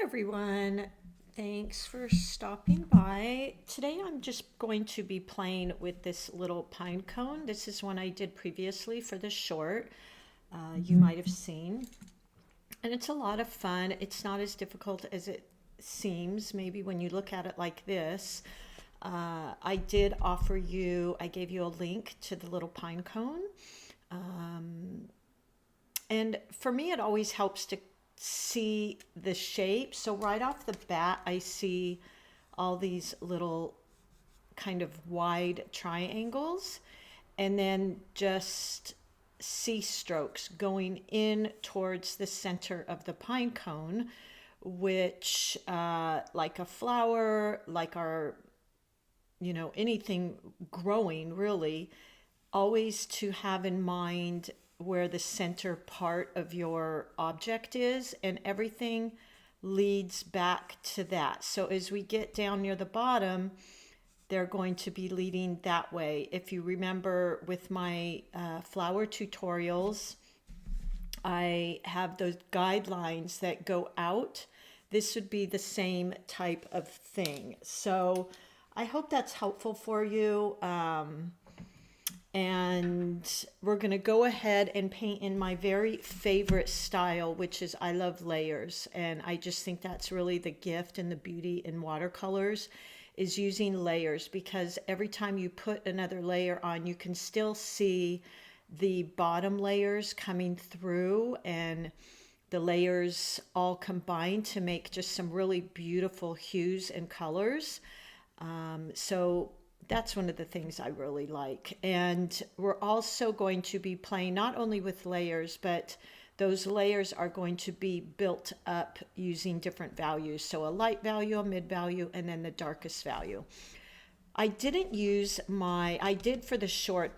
Everyone, thanks for stopping by. Today I'm just going to be playing with this little pine cone. This is one I did previously for the short, you might have seen. And it's a lot of fun. It's not as difficult as it seems, maybe when you look at it like this. I did offer you, I gave you a link to the little pine cone. And for me, it always helps to see the shape. So right off the bat, I see all these little kind of wide triangles and then just C strokes going in towards the center of the pine cone, which like a flower, like our, anything growing really, always to have in mind where the center part of your object is, and everything leads back to that. So as we get down near the bottom, they're going to be leading that way. If you remember with my flower tutorials, I have those guidelines that go out. This would be the same type of thing. So I hope that's helpful for you. And we're going to go ahead and paint in my very favorite style, which is I love layers. And I just think that's really the gift and the beauty in watercolors, is using layers, because every time you put another layer on, you can still see the bottom layers coming through, and the layers all combine to make just some really beautiful hues and colors. So that's one of the things I really like. And we're also going to be playing not only with layers, but those layers are going to be built up using different values. So a light value, a mid value, and then the darkest value. I didn't use I did for the short,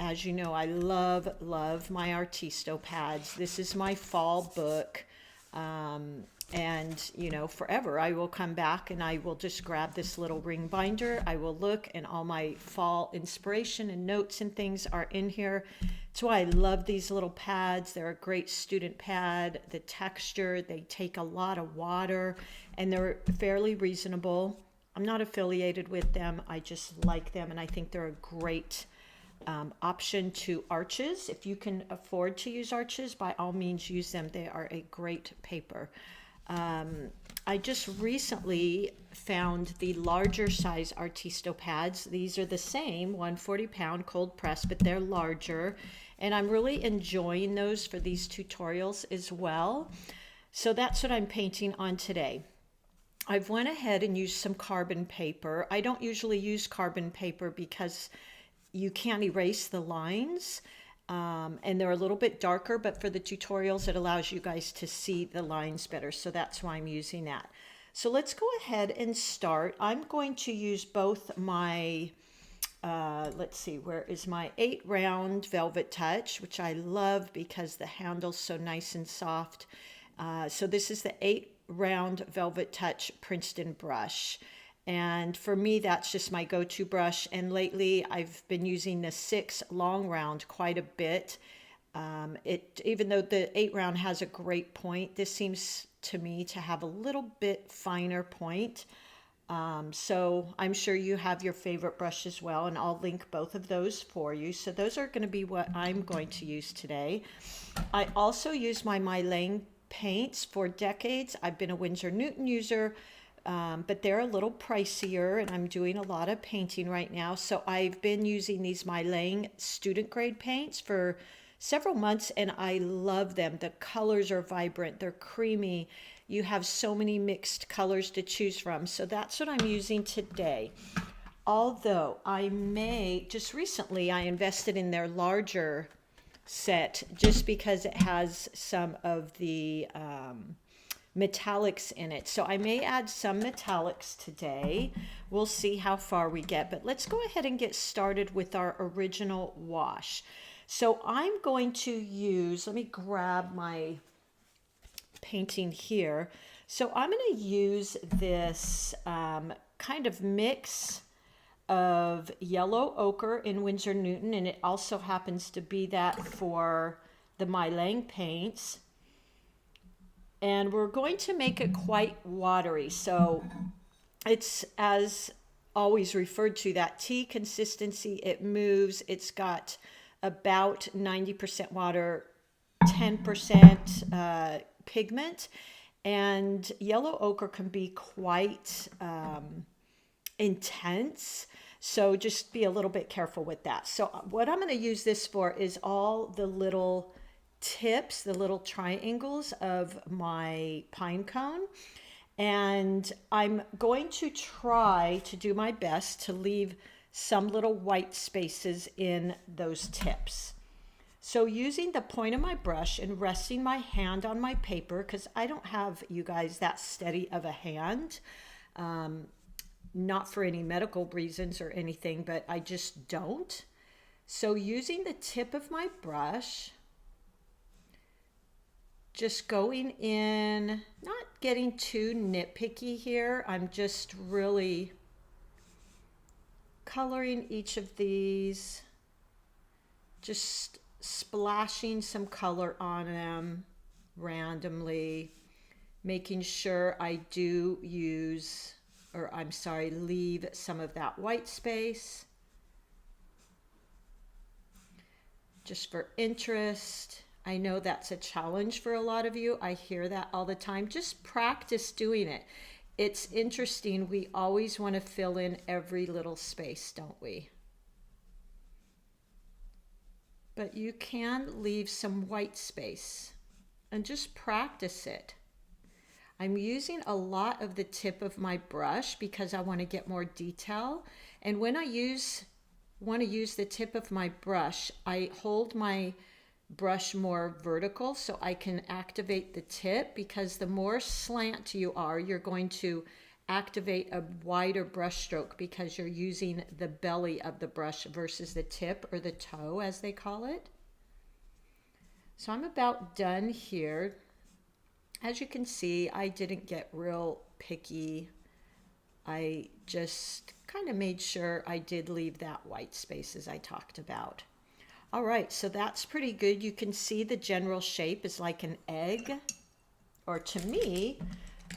as you know, I love my Artisto pads. This is my fall book. And forever I will come back and I will just grab this little ring binder. I will look, and all my fall inspiration and notes and things are in here. That's why I love these little pads. They're a great student pad. The texture, they take a lot of water, and they're fairly reasonable. I'm not affiliated with them. I just like them, and I think they're a great option to arches. If you can afford to use arches, by all means use them. They are a great paper. I just recently found the larger size Artisto pads. These are the same 140-pound cold press, but they're larger, and I'm really enjoying those for these tutorials as well. So that's what I'm painting on today. I've went ahead and used some carbon paper. I don't usually use carbon paper because you can't erase the lines. And they're a little bit darker, but for the tutorials, it allows you guys to see the lines better. So that's why I'm using that. So let's go ahead and start. I'm going to use both my, let's see, where is my 8-round Velvet Touch, which I love because the handle's so nice and soft. So this is the 8-round Velvet Touch Princeton brush. And for me, that's just my go-to brush. And lately, I've been using the 6 long round quite a bit. Even though the 8 round has a great point, this seems to me to have a little bit finer point. So I'm sure you have your favorite brush as well, and I'll link both of those for you. So those are going to be what I'm going to use today. I also use my MeiLang paints for decades. I've been a Winsor Newton user. But they're a little pricier, and I'm doing a lot of painting right now. So I've been using these MeiLang student grade paints for several months, and I love them. The colors are vibrant, they're creamy. You have so many mixed colors to choose from. So that's what I'm using today. Although just recently I invested in their larger set just because it has some of the metallics in it. So I may add some metallics today. We'll see how far we get, but let's go ahead and get started with our original wash. So I'm going to use, let me grab my painting here. So I'm going to use this kind of mix of yellow ochre in Winsor Newton, and it also happens to be that for the MeiLang paints. And we're going to make it quite watery. So it's, as always referred to, that tea consistency. It moves. It's got about 90% water, 10% pigment. And yellow ochre can be quite intense. So just be a little bit careful with that. So what I'm going to use this for is all the little tips, the little triangles of my pine cone. And I'm going to try to do my best to leave some little white spaces in those tips. So using the point of my brush and resting my hand on my paper, because I don't have, you guys, that steady of a hand, not for any medical reasons or anything, but I just don't. So using the tip of my brush, just going in, not getting too nitpicky here. I'm just really coloring each of these, just splashing some color on them randomly, making sure I do use, or I'm sorry, leave some of that white space just for interest. I know that's a challenge for a lot of you. I hear that all the time. Just practice doing it. It's interesting. We always want to fill in every little space, don't we? But you can leave some white space and just practice it. I'm using a lot of the tip of my brush because I want to get more detail. And when I want to use the tip of my brush, I hold my brush more vertical so I can activate the tip, because the more slant you are, you're going to activate a wider brush stroke because you're using the belly of the brush versus the tip, or the toe as they call it. So I'm about done here. As you can see, I didn't get real picky. I just kind of made sure I did leave that white space as I talked about. All right, so that's pretty good. You can see the general shape is like an egg, or to me,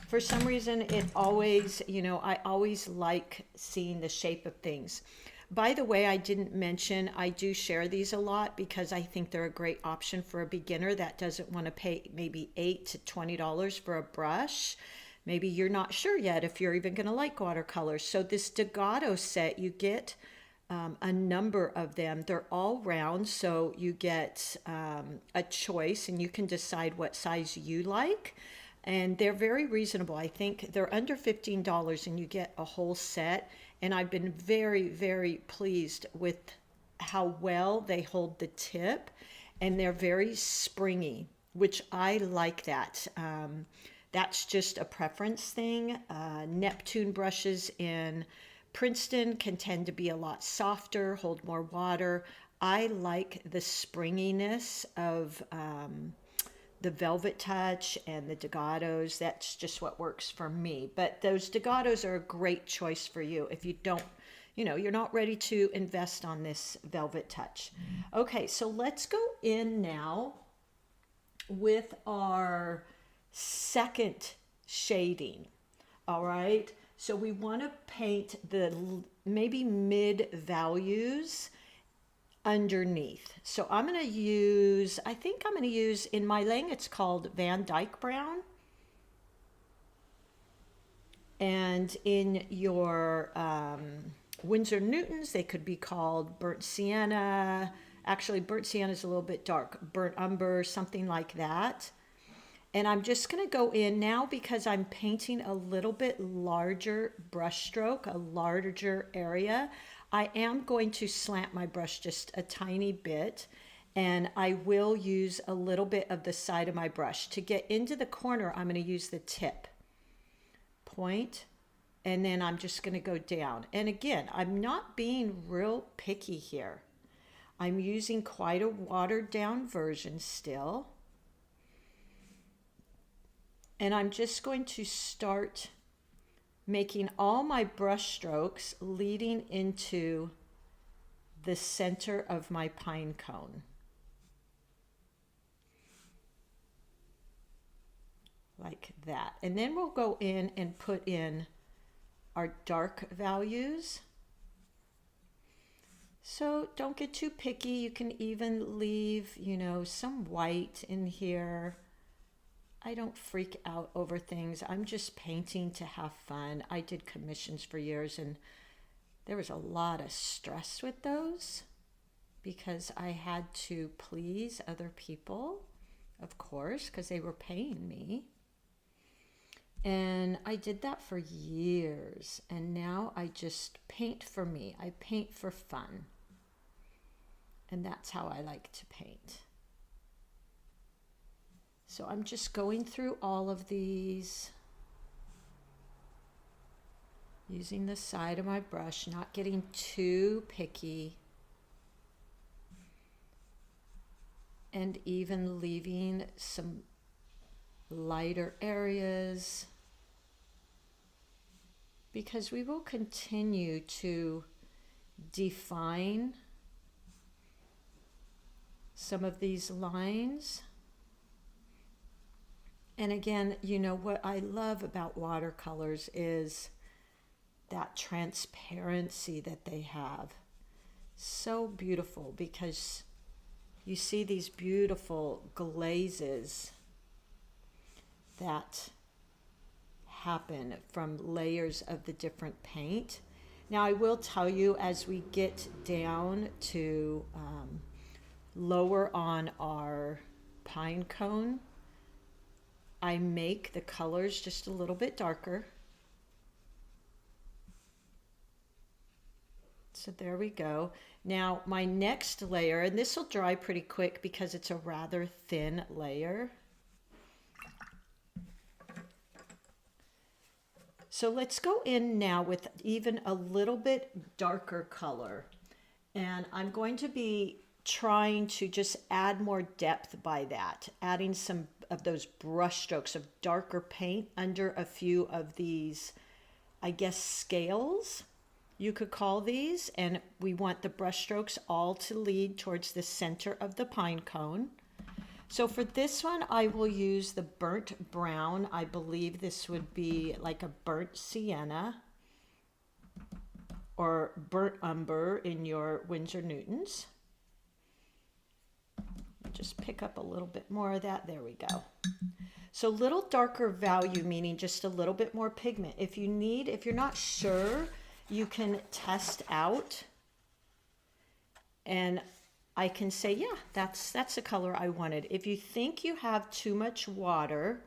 for some reason, it always, I always like seeing the shape of things. By the way, I didn't mention, I do share these a lot because I think they're a great option for a beginner that doesn't want to pay maybe $8 to $20 for a brush. Maybe you're not sure yet if you're even going to like watercolors. So this Degado set, you get a number of them. They're all round, so you get a choice and you can decide what size you like. And they're very reasonable. I think they're under $15 and you get a whole set. And I've been very, very pleased with how well they hold the tip. And they're very springy, which I like that. That's just a preference thing. Neptune brushes in Princeton can tend to be a lot softer, hold more water. I like the springiness of the Velvet Touch and the Degados. That's just what works for me. But those Degados are a great choice for you if you don't, you're not ready to invest on this Velvet Touch. Okay, so let's go in now with our second shading. All right. So we want to paint the maybe mid values underneath. So I'm going to use, I think I'm going to use, in MeiLang, it's called Van Dyke Brown. And in your Winsor Newtons, they could be called Burnt Sienna. Actually, Burnt Sienna is a little bit dark. Burnt Umber, something like that. And I'm just going to go in now because I'm painting a little bit larger brush stroke, a larger area. I am going to slant my brush just a tiny bit, and I will use a little bit of the side of my brush. To get into the corner, I'm going to use the tip. Point, and then I'm just going to go down. And again, I'm not being real picky here. I'm using quite a watered down version still. And I'm just going to start making all my brush strokes leading into the center of my pine cone. like that. And then we'll go in and put in our dark values. So don't get too picky. You can even leave, you know, some white in here. I don't freak out over things. I'm just painting to have fun. I did commissions for years and there was a lot of stress with those because I had to please other people, of course, because they were paying me. And I did that for years. And now I just paint for me. I paint for fun. And that's how I like to paint. So I'm just going through all of these, using the side of my brush, not getting too picky, and even leaving some lighter areas, because we will continue to define some of these lines. And again, you know, what I love about watercolors is that transparency that they have. So beautiful, because you see these beautiful glazes that happen from layers of the different paint. Now I will tell you, as we get down to lower on our pine cone, I make the colors just a little bit darker. So there we go. Now my next layer, and this will dry pretty quick because it's a rather thin layer. So let's go in now with even a little bit darker color. And I'm going to be trying to just add more depth by that, adding some of those brush strokes of darker paint under a few of these, I guess, scales, you could call these. And we want the brush strokes all to lead towards the center of the pine cone. So for this one, I will use the burnt brown. I believe this would be like a burnt sienna or burnt umber in your Winsor Newtons. Just pick up a little bit more of that. There we go. So little darker value, meaning just a little bit more pigment. If you're not sure, you can test out. And I can say, yeah, that's the color I wanted. If you think you have too much water,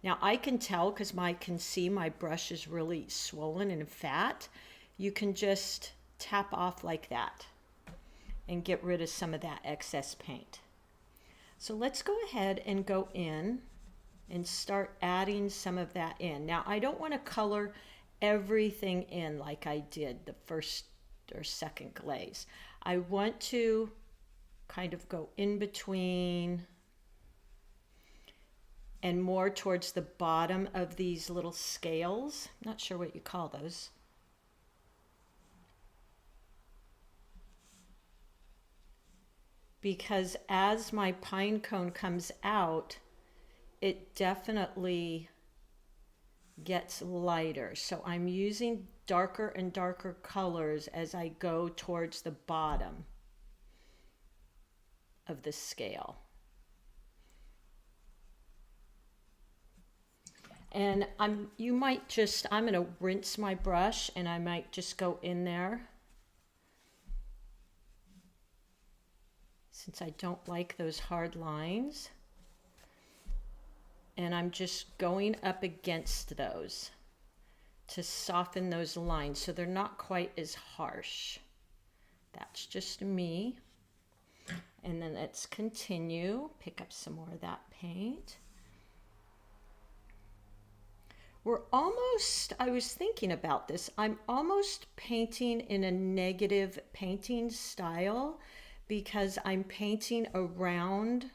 now I can tell because I can see my brush is really swollen and fat. You can just tap off like that and get rid of some of that excess paint. So let's go ahead and go in and start adding some of that in. Now I don't want to color everything in like I did the first or second glaze. I want to kind of go in between and more towards the bottom of these little scales. I'm not sure what you call those. Because as my pine cone comes out, it definitely gets lighter. So I'm using darker and darker colors as I go towards the bottom of the scale. And I'm going to rinse my brush and I might just go in there, since I don't like those hard lines. And I'm just going up against those to soften those lines so they're not quite as harsh. That's just me. And then let's continue, pick up some more of that paint. We're almost, I was thinking about this, I'm almost painting in a negative painting style because I'm painting around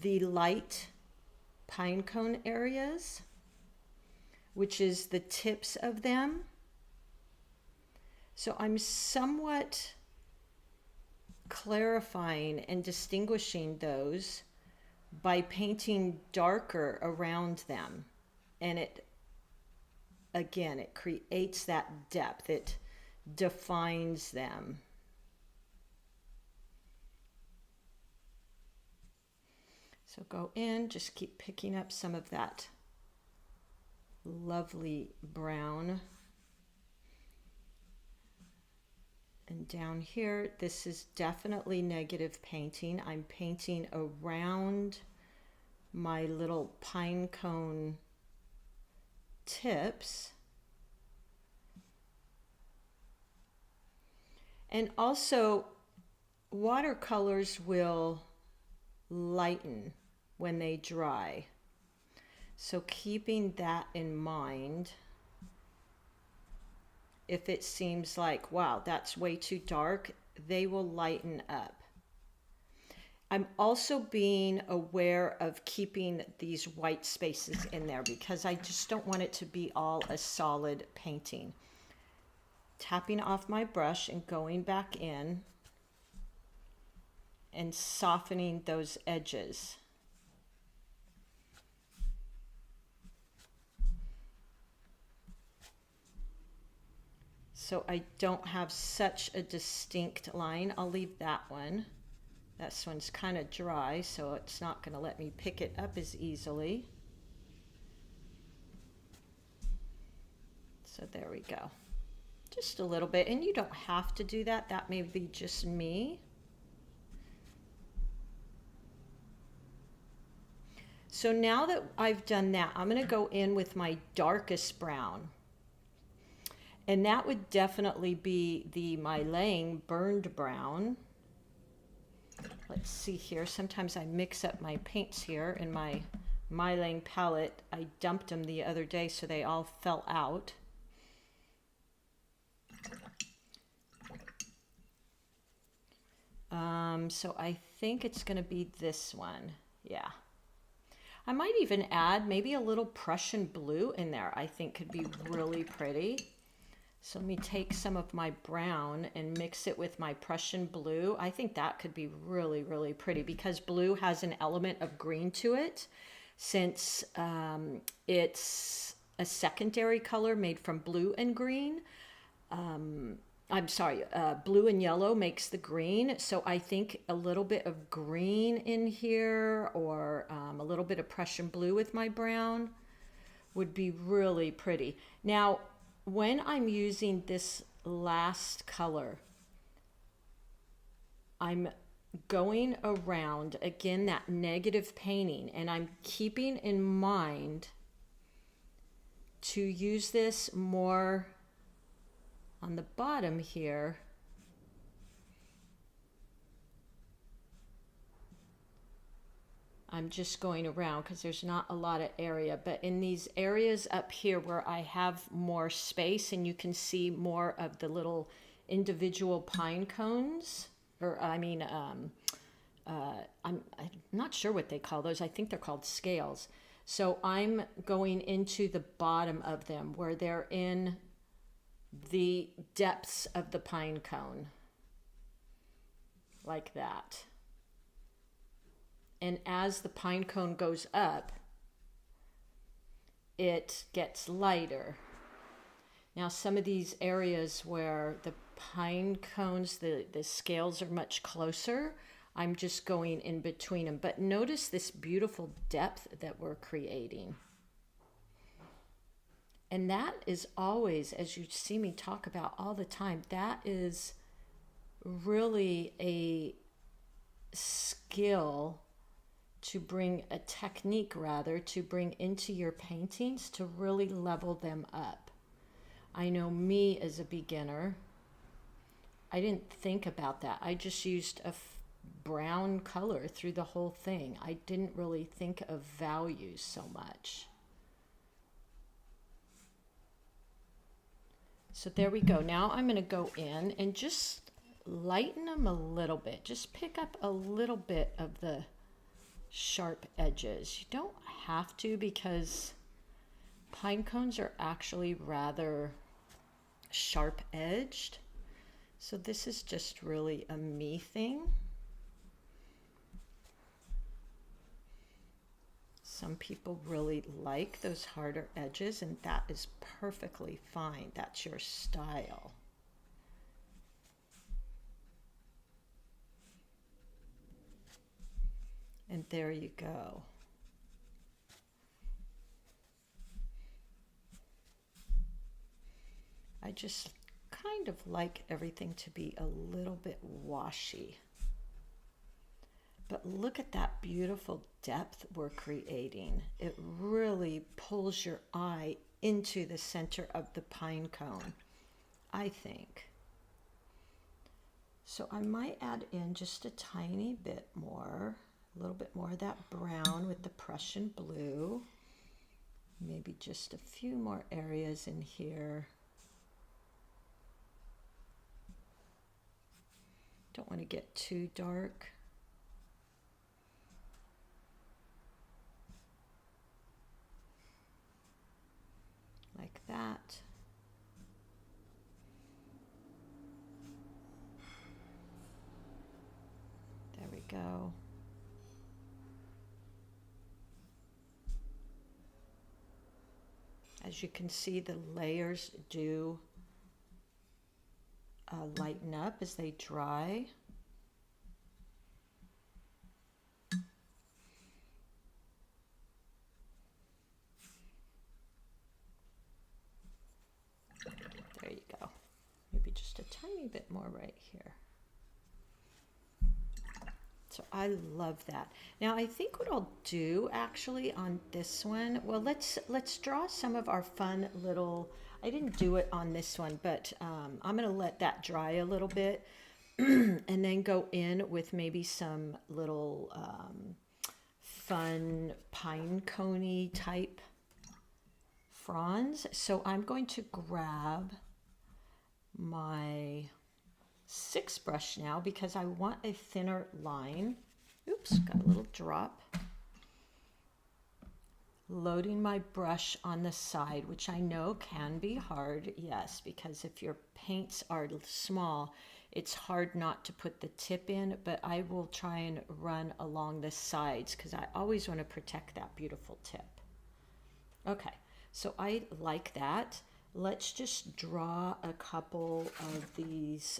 the light pine cone areas, which is the tips of them. So I'm somewhat clarifying and distinguishing those by painting darker around them. And it, again, it creates that depth. It defines them. So go in, just keep picking up some of that lovely brown. And down here, this is definitely negative painting. I'm painting around my little pine cone tips. And also, watercolors will lighten when they dry. So keeping that in mind, if it seems like, wow, that's way too dark, they will lighten up. I'm also being aware of keeping these white spaces in there because I just don't want it to be all a solid painting. Tapping off my brush and going back in and softening those edges. So I don't have such a distinct line. I'll leave that one. This one's kind of dry, so it's not going to let me pick it up as easily. So there we go. Just a little bit, and you don't have to do that. That may be just me. So now that I've done that, I'm going to go in with my darkest brown. And that would definitely be the MeiLang burned brown. Let's see here. Sometimes I mix up my paints here in my MeiLang palette. I dumped them the other day, so they all fell out. So I think it's going to be this one. Yeah. I might even add maybe a little Prussian blue in there. I think could be really pretty. So let me take some of my brown and mix it with my Prussian blue. I think that could be really, really pretty because blue has an element of green to it since it's a secondary color made from blue and green. I'm sorry, blue and yellow makes the green. So I think a little bit of green in here or a little bit of Prussian blue with my brown would be really pretty. Now, when I'm using this last color, I'm going around, again, that negative painting, and I'm keeping in mind to use this more on the bottom here. I'm just going around because there's not a lot of area, but in these areas up here where I have more space and you can see more of the little individual pine cones, or I'm not sure what they call those. I think they're called scales. So I'm going into the bottom of them where they're in the depths of the pine cone, like that. And as the pine cone goes up, it gets lighter. Now, some of these areas where the pine cones, the scales are much closer, I'm just going in between them. But notice this beautiful depth that we're creating. And that is always, as you see me talk about all the time, that is really a skill to bring, a technique rather, to bring into your paintings to really level them up. I know me as a beginner, I didn't think about that. I just used a brown color through the whole thing. I didn't really think of values so much. So there we go. Now I'm going to go in and just lighten them a little bit. Just pick up a little bit of the sharp edges. You don't have to because pine cones are actually rather sharp edged. So this is just really a me thing. Some people really like those harder edges, and that is perfectly fine. That's your style. And there you go. I just kind of like everything to be a little bit washy. But look at that beautiful depth we're creating. It really pulls your eye into the center of the pine cone, I think. So I might add in just a tiny bit more, a little bit more of that brown with the Prussian blue. Maybe just a few more areas in here. Don't want to get too dark. Like that. There we go. As you can see, the layers do lighten up as they dry. There you go. Maybe just a tiny bit more right here. So I love that. Now I think what I'll do actually on this one, well, let's draw some of our fun little, I didn't do it on this one, but I'm going to let that dry a little bit and then go in with maybe some little fun pine coney type fronds. So I'm going to grab my 6 brush now because I want a thinner line. Oops, got a little drop. Loading my brush on the side, which I know can be hard, yes, because if your paints are small, it's hard not to put the tip in, but I will try and run along the sides because I always want to protect that beautiful tip. Okay, so I like that. Let's just draw a couple of these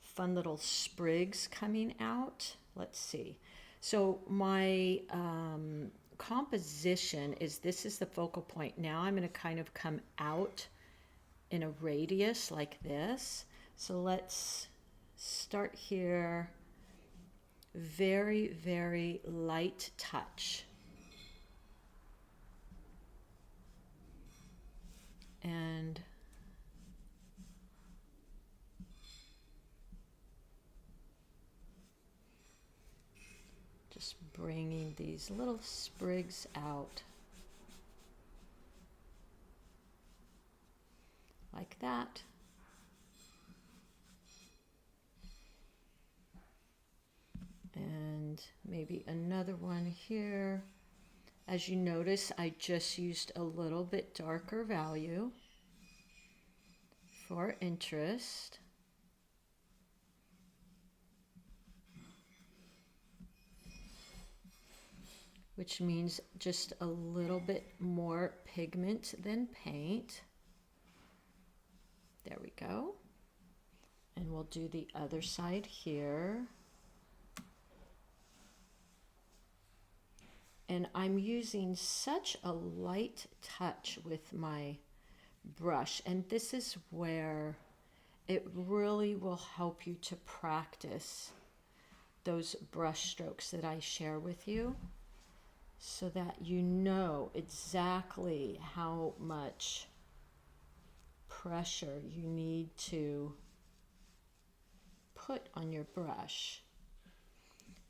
fun little sprigs coming out. Let's see. So my composition is, this is the focal point. Now I'm going to kind of come out in a radius like this. So let's start here. Very, very light touch. And just bringing these little sprigs out like that. And maybe another one here. As you notice, I just used a little bit darker value for interest. Which means just a little bit more pigment than paint. There we go. And we'll do the other side here. And I'm using such a light touch with my brush. And this is where it really will help you to practice those brush strokes that I share with you, so that you know exactly how much pressure you need to put on your brush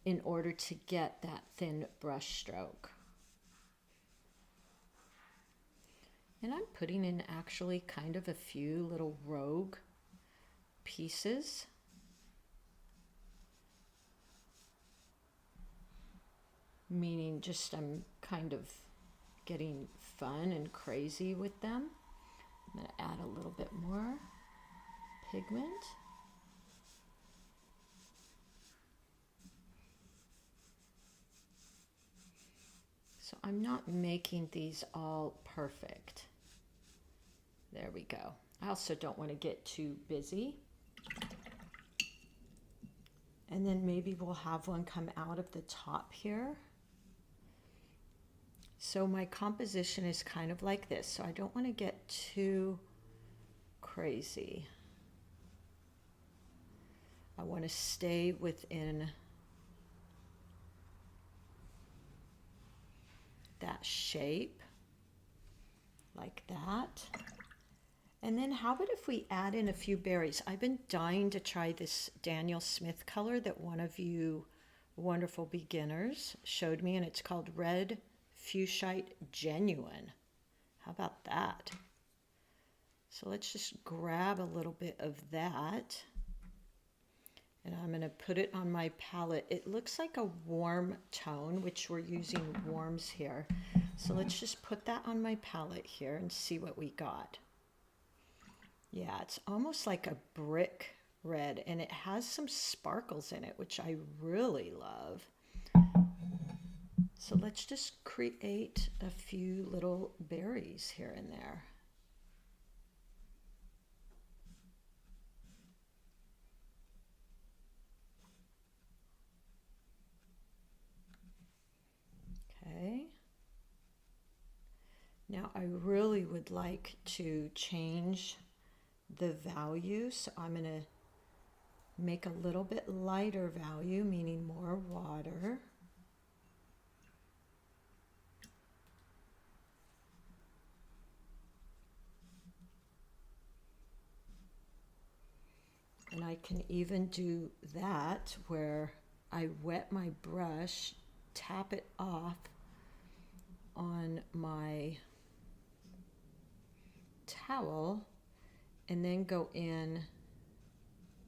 in order to get that thin brush stroke. And I'm putting in actually kind of a few little rogue pieces. Meaning just I'm kind of getting fun and crazy with them. I'm going to add a little bit more pigment. So I'm not making these all perfect. There we go. I also don't want to get too busy. And then maybe we'll have one come out of the top here. So my composition is kind of like this. So I don't want to get too crazy. I want to stay within that shape, like that. And then how about if we add in a few berries? I've been dying to try this Daniel Smith color that one of you wonderful beginners showed me, and it's called Red Fuchsite Genuine. How about that? So let's just grab a little bit of that. And I'm going to put it on my palette. It looks like a warm tone, which we're using warms here. So let's just put that on my palette here and see what we got. Yeah, it's almost like a brick red, and it has some sparkles in it, which I really love. So let's just create a few little berries here and there. Okay. Now I really would like to change the value, so I'm going to make a little bit lighter value, meaning more water. And I can even do that where I wet my brush, tap it off on my towel, and then go in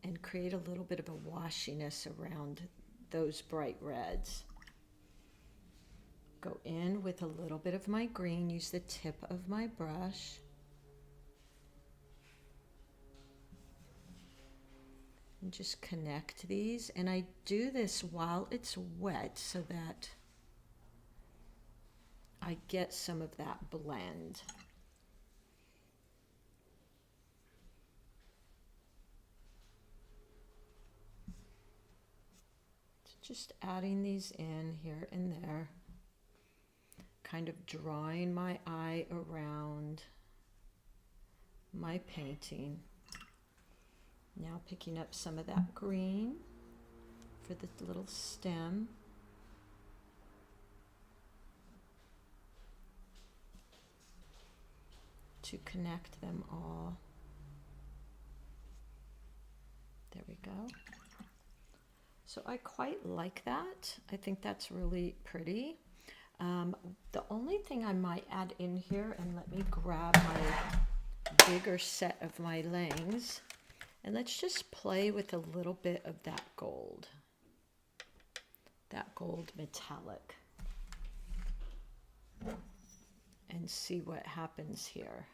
and create a little bit of a washiness around those bright reds. Go in with a little bit of my green, use the tip of my brush. And just connect these. And I do this while it's wet so that I get some of that blend. Just adding these in here and there, kind of drawing my eye around my painting. Now picking up some of that green for the little stem. To connect them all. There we go. So I quite like that. I think that's really pretty. The only thing I might add in here, and let me grab my bigger set of MeiLangs, and let's just play with a little bit of that gold metallic, and see what happens here.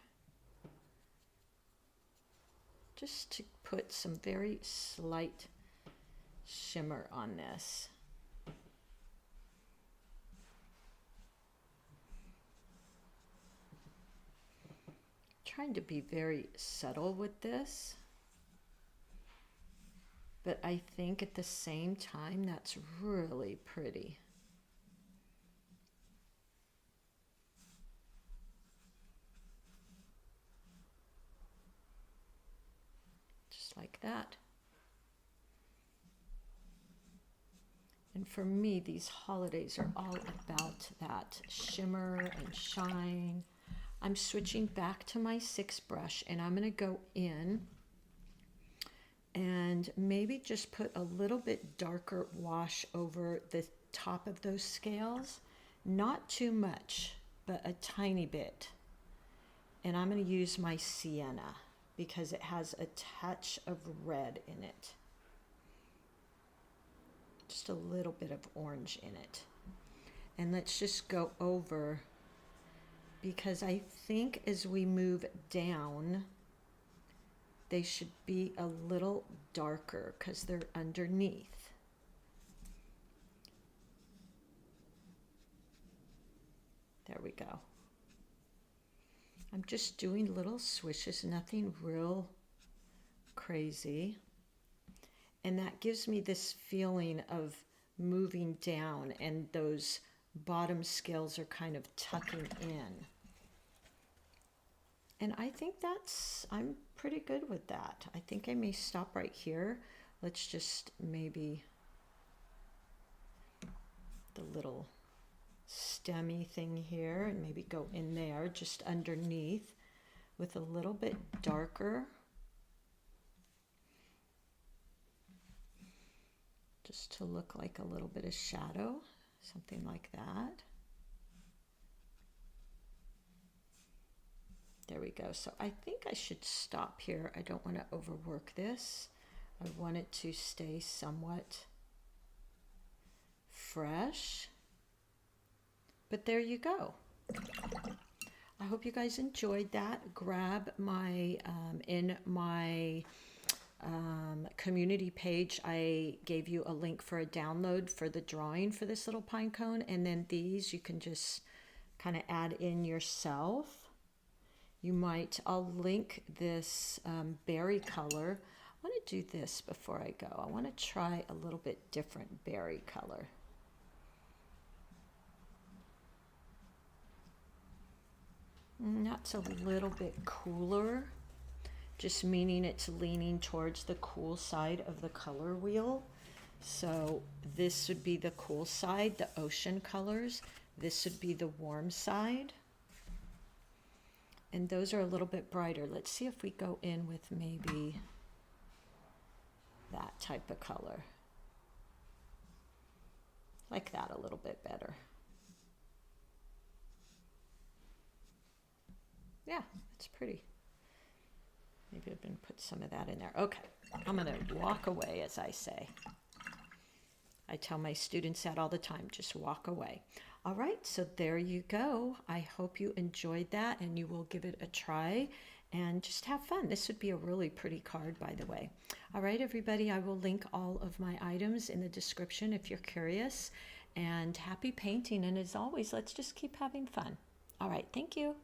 Just to put some very slight shimmer on this. Trying to be very subtle with this, but I think at the same time that's really pretty. Just like that. And for me, these holidays are all about that shimmer and shine. I'm switching back to my 6 brush, and I'm going to go in and maybe just put a little bit darker wash over the top of those scales. Not too much, but a tiny bit. And I'm going to use my sienna because it has a touch of red in it. Just a little bit of orange in it. And let's just go over, because I think as we move down, they should be a little darker because they're underneath. There we go. I'm just doing little swishes, nothing real crazy. And that gives me this feeling of moving down, and those bottom scales are kind of tucking in. And I think I'm pretty good with that. I think I may stop right here. Let's just maybe the little stemmy thing here, and maybe go in there just underneath with a little bit darker. Just to look like a little bit of shadow, something like that. There we go. So I think I should stop here. I don't want to overwork this. I want it to stay somewhat fresh. But there you go. I hope you guys enjoyed that. Grab my, in my community page, I gave you a link for a download for the drawing for this little pine cone. And then these you can just kind of add in yourself. You might, I'll link this berry color. I want to do this before I go. I want to try a little bit different berry color. That's a little bit cooler, just meaning it's leaning towards the cool side of the color wheel. So this would be the cool side, the ocean colors. This would be the warm side. And those are a little bit brighter. Let's see if we go in with maybe that type of color. Like that a little bit better. Yeah, it's pretty. Maybe I've been put some of that in there. Okay, I'm gonna walk away, as I say. I tell my students that all the time, just walk away. All right, so there you go. I hope you enjoyed that and you will give it a try and just have fun. This would be a really pretty card, by the way. All right, everybody, I will link all of my items in the description if you're curious. And happy painting, and as always, let's just keep having fun. All right, thank you.